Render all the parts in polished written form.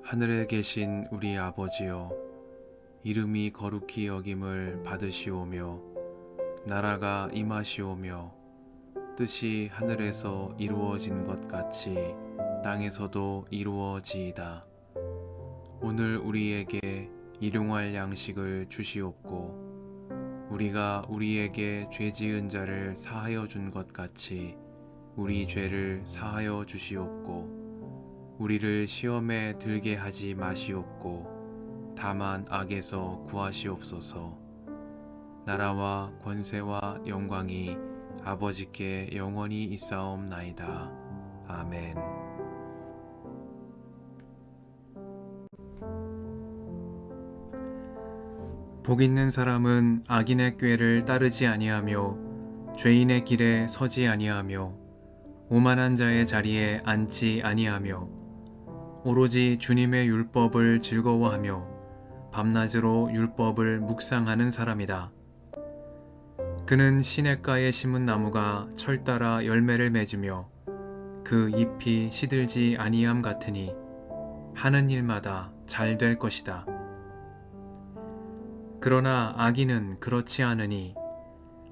하늘에 계신 우리 아버지여, 이름이 거룩히 여김을 받으시오며 나라가 임하시오며 뜻이 하늘에서 이루어진 것 같이 땅에서도 이루어지이다. 오늘 우리에게 일용할 양식을 주시옵고 우리가 우리에게 죄 지은 자를 사하여 준 것 같이 우리 죄를 사하여 주시옵고 우리를 시험에 들게 하지 마시옵고 다만 악에서 구하시옵소서. 나라와 권세와 영광이 아버지께 영원히 있사옵나이다. 아멘. 복 있는 사람은 악인의 꾀를 따르지 아니하며 죄인의 길에 서지 아니하며 오만한 자의 자리에 앉지 아니하며 오로지 주님의 율법을 즐거워하며 밤낮으로 율법을 묵상하는 사람이다. 그는 시냇가에 심은 나무가 철 따라 열매를 맺으며 그 잎이 시들지 아니함 같으니 하는 일마다 잘 될 것이다. 그러나 악인은 그렇지 않으니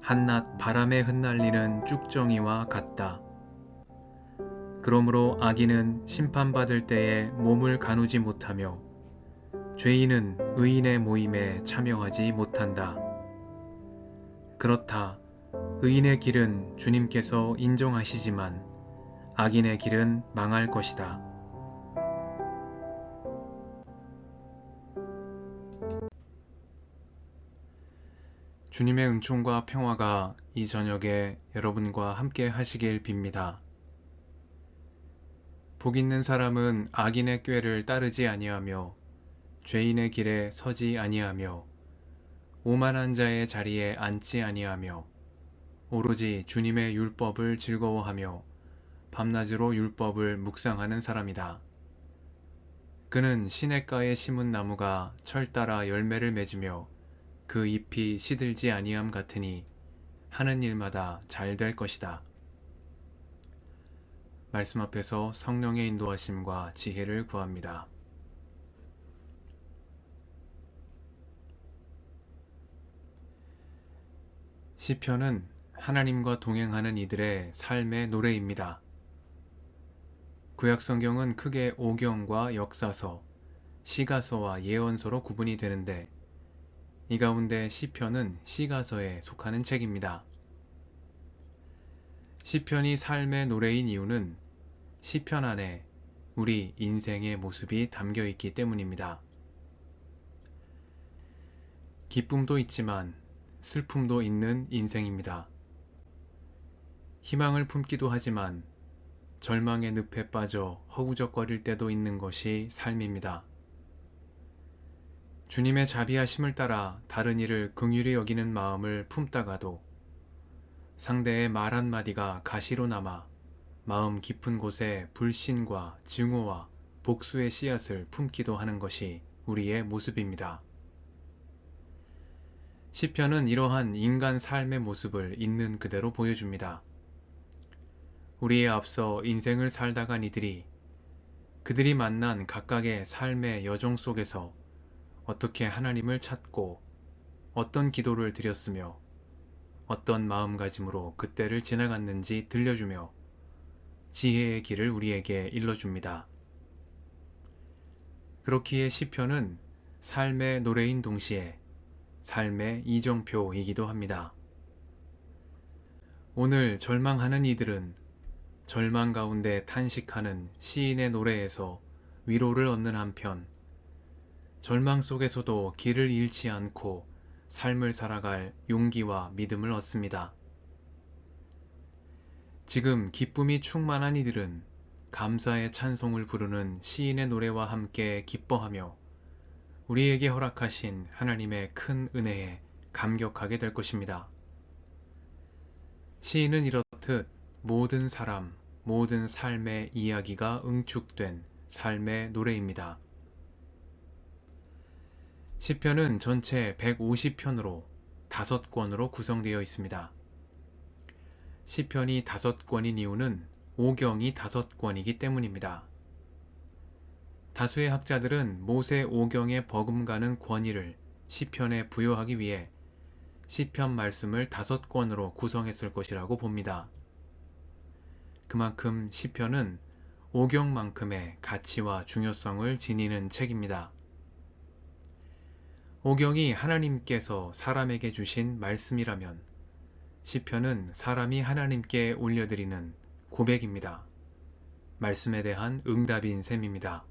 한낱 바람에 흩날리는 쭉정이와 같다. 그러므로 악인은 심판받을 때에 몸을 가누지 못하며 죄인은 의인의 모임에 참여하지 못한다. 그렇다. 의인의 길은 주님께서 인정하시지만 악인의 길은 망할 것이다. 주님의 은총과 평화가 이 저녁에 여러분과 함께 하시길 빕니다. 복 있는 사람은 악인의 꾀를 따르지 아니하며 죄인의 길에 서지 아니하며 오만한 자의 자리에 앉지 아니하며 오로지 주님의 율법을 즐거워하며 밤낮으로 율법을 묵상하는 사람이다. 그는 시냇가에 심은 나무가 철 따라 열매를 맺으며 그 잎이 시들지 아니함 같으니 하는 일마다 잘 될 것이다. 말씀 앞에서 성령의 인도하심과 지혜를 구합니다. 시편은 하나님과 동행하는 이들의 삶의 노래입니다. 구약 성경은 크게 오경과 역사서, 시가서와 예언서로 구분이 되는데 이 가운데 시편은 시가서에 속하는 책입니다. 시편이 삶의 노래인 이유는 시편 안에 우리 인생의 모습이 담겨 있기 때문입니다. 기쁨도 있지만 슬픔도 있는 인생입니다. 희망을 품기도 하지만 절망의 늪에 빠져 허우적거릴 때도 있는 것이 삶입니다. 주님의 자비하심을 따라 다른 이를 긍휼히 여기는 마음을 품다가도 상대의 말 한마디가 가시로 남아 마음 깊은 곳에 불신과 증오와 복수의 씨앗을 품기도 하는 것이 우리의 모습입니다. 시편은 이러한 인간 삶의 모습을 있는 그대로 보여줍니다. 우리에 앞서 인생을 살다간 이들이 그들이 만난 각각의 삶의 여정 속에서 어떻게 하나님을 찾고 어떤 기도를 드렸으며 어떤 마음가짐으로 그때를 지나갔는지 들려주며 지혜의 길을 우리에게 일러줍니다. 그렇기에 시편은 삶의 노래인 동시에 삶의 이정표이기도 합니다. 오늘 절망하는 이들은 절망 가운데 탄식하는 시인의 노래에서 위로를 얻는 한편 절망 속에서도 길을 잃지 않고 삶을 살아갈 용기와 믿음을 얻습니다. 지금 기쁨이 충만한 이들은 감사의 찬송을 부르는 시인의 노래와 함께 기뻐하며 우리에게 허락하신 하나님의 큰 은혜에 감격하게 될 것입니다. 시인은 이렇듯 모든 사람, 모든 삶의 이야기가 응축된 삶의 노래입니다. 시편은 전체 150편으로 5권으로 구성되어 있습니다. 시편이 5권인 이유는 오경이 5권이기 때문입니다. 다수의 학자들은 모세 오경에 버금가는 권위를 시편에 부여하기 위해 시편 말씀을 5권으로 구성했을 것이라고 봅니다. 그만큼 시편은 오경만큼의 가치와 중요성을 지니는 책입니다. 오경이 하나님께서 사람에게 주신 말씀이라면 시편은 사람이 하나님께 올려드리는 고백입니다. 말씀에 대한 응답인 셈입니다.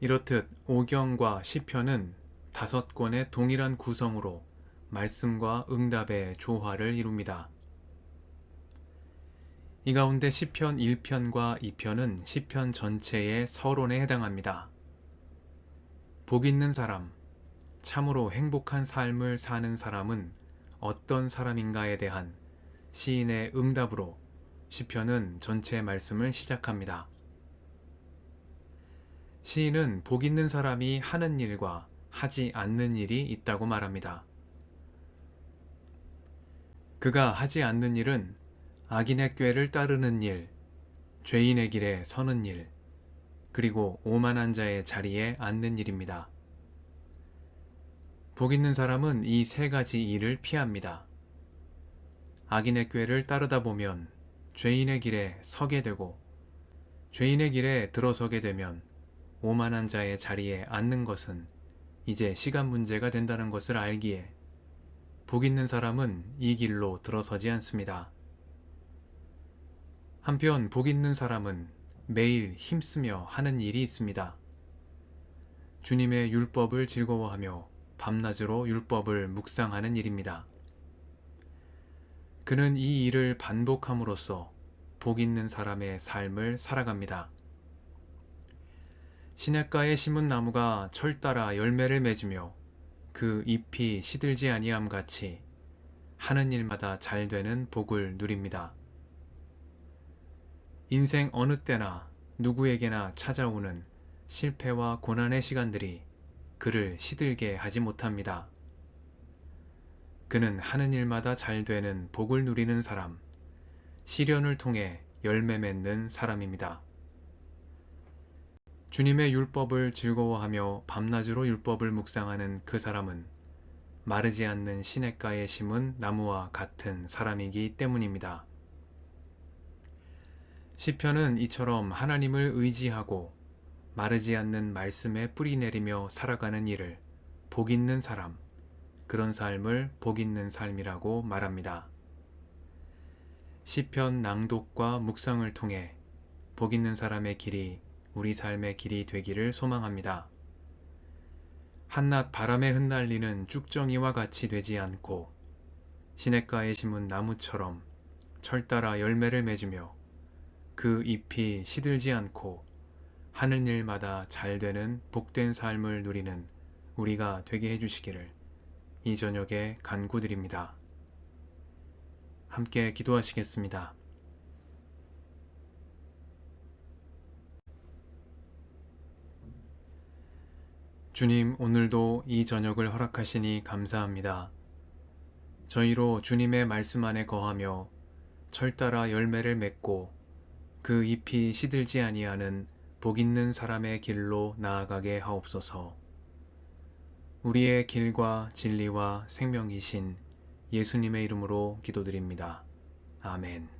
이렇듯 오경과 시편은 5권의 동일한 구성으로 말씀과 응답의 조화를 이룹니다. 이 가운데 시편 1편과 2편은 시편 전체의 서론에 해당합니다. 복 있는 사람, 참으로 행복한 삶을 사는 사람은 어떤 사람인가에 대한 시인의 응답으로 시편은 전체 말씀을 시작합니다. 시인은 복 있는 사람이 하는 일과 하지 않는 일이 있다고 말합니다. 그가 하지 않는 일은 악인의 꾀를 따르는 일, 죄인의 길에 서는 일, 그리고 오만한 자의 자리에 앉는 일입니다. 복 있는 사람은 이 3가지 일을 피합니다. 악인의 꾀를 따르다 보면 죄인의 길에 서게 되고, 죄인의 길에 들어서게 되면 오만한 자의 자리에 앉는 것은 이제 시간 문제가 된다는 것을 알기에 복 있는 사람은 이 길로 들어서지 않습니다. 한편 복 있는 사람은 매일 힘쓰며 하는 일이 있습니다. 주님의 율법을 즐거워하며 밤낮으로 율법을 묵상하는 일입니다. 그는 이 일을 반복함으로써 복 있는 사람의 삶을 살아갑니다. 시냇가에 심은 나무가 철 따라 열매를 맺으며 그 잎이 시들지 아니함 같이 하는 일마다 잘 되는 복을 누립니다. 인생 어느 때나 누구에게나 찾아오는 실패와 고난의 시간들이 그를 시들게 하지 못합니다. 그는 하는 일마다 잘 되는 복을 누리는 사람, 시련을 통해 열매 맺는 사람입니다. 주님의 율법을 즐거워하며 밤낮으로 율법을 묵상하는 그 사람은 마르지 않는 시냇가에 심은 나무와 같은 사람이기 때문입니다. 시편은 이처럼 하나님을 의지하고 마르지 않는 말씀에 뿌리 내리며 살아가는 일을 복 있는 사람, 그런 삶을 복 있는 삶이라고 말합니다. 시편 낭독과 묵상을 통해 복 있는 사람의 길이 우리 삶의 길이 되기를 소망합니다. 한낮 바람에 흩날리는 쭉정이와 같이 되지 않고 시냇가에 심은 나무처럼 철 따라 열매를 맺으며 그 잎이 시들지 않고 하는 일마다 잘 되는 복된 삶을 누리는 우리가 되게 해주시기를 이 저녁에 간구드립니다. 함께 기도하시겠습니다. 주님, 오늘도 이 저녁을 허락하시니 감사합니다. 저희로 주님의 말씀 안에 거하며 철 따라 열매를 맺고 그 잎이 시들지 아니하는 복 있는 사람의 길로 나아가게 하옵소서. 우리의 길과 진리와 생명이신 예수님의 이름으로 기도드립니다. 아멘.